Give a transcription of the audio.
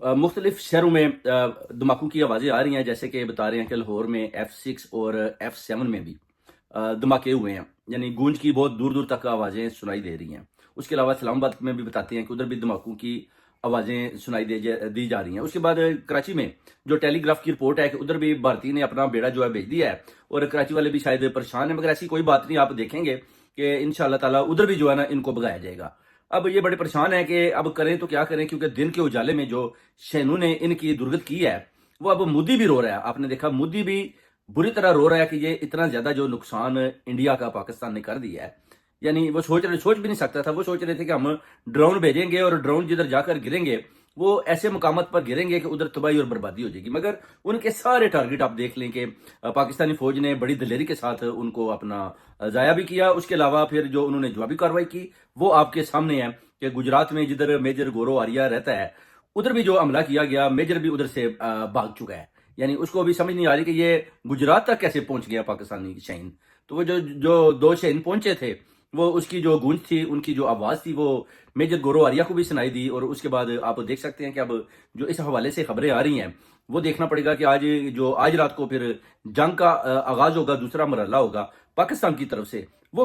मुख्तलिफ शहरों में धमाकों की आवाज़ें आ रही हैं, जैसे कि बता रहे हैं कि लाहौर में F6 और F7 में भी धमाके हुए हैं, यानी गूंज की बहुत दूर दूर तक आवाज़ें सुनाई दे रही हैं। उसके अलावा इस्लामाबाद में भी बताते हैं कि उधर भी धमाकों की आवाज़ें सुनाई दी जा रही हैं। उसके बाद कराची में जो टेलीग्राफ की रिपोर्ट है कि उधर भी भारतीय ने अपना बेड़ा जो है भेज दिया है, और कराची वाले भी शायद परेशान हैं, मगर ऐसी कोई बात नहीं, आप देखेंगे कि इंशाअल्लाह ताला उधर भी जो है ना इनको भगाया जाएगा। अब ये बड़े परेशान है कि अब करें तो क्या करें, क्योंकि दिन के उजाले में जो शहनू ने इनकी दुर्गत की है, वो अब मोदी भी रो रहा है। आपने देखा मोदी भी बुरी तरह रो रहा है कि ये इतना ज्यादा जो नुकसान इंडिया का पाकिस्तान ने कर दिया है, यानी वो सोच भी नहीं सकता था। वो सोच रहे थे कि हम ड्रोन भेजेंगे और ड्रोन जिधर जाकर गिरेंगे वो ऐसे मुकामत पर गिरेंगे कि उधर तबाही और बर्बादी हो जाएगी। मगर उनके सारे टारगेट आप देख लें कि पाकिस्तानी फौज ने बड़ी दलेरी के साथ उनको अपना जाया भी किया। उसके अलावा फिर जो उन्होंने जवाबी कार्रवाई की वो आपके सामने है कि गुजरात में जिधर मेजर गौरव आर्या रहता है, उधर भी जो हमला किया गया, मेजर भी उधर से भाग चुका है। यानी उसको अभी समझ नहीं आ रही कि ये गुजरात तक कैसे पहुंच गया पाकिस्तानी शहीन। तो वो जो जो दो शहीन पहुंचे थे, वो उसकी जो गूंज थी, उनकी जो आवाज़ थी, वो मेजर गौरव आर्या को भी सुनाई दी। और उसके बाद आप देख सकते हैं कि अब जो इस हवाले से खबरें आ रही हैं, वो देखना पड़ेगा कि आज रात को फिर जंग का आगाज़ होगा, दूसरा मरहला होगा पाकिस्तान की तरफ से। वो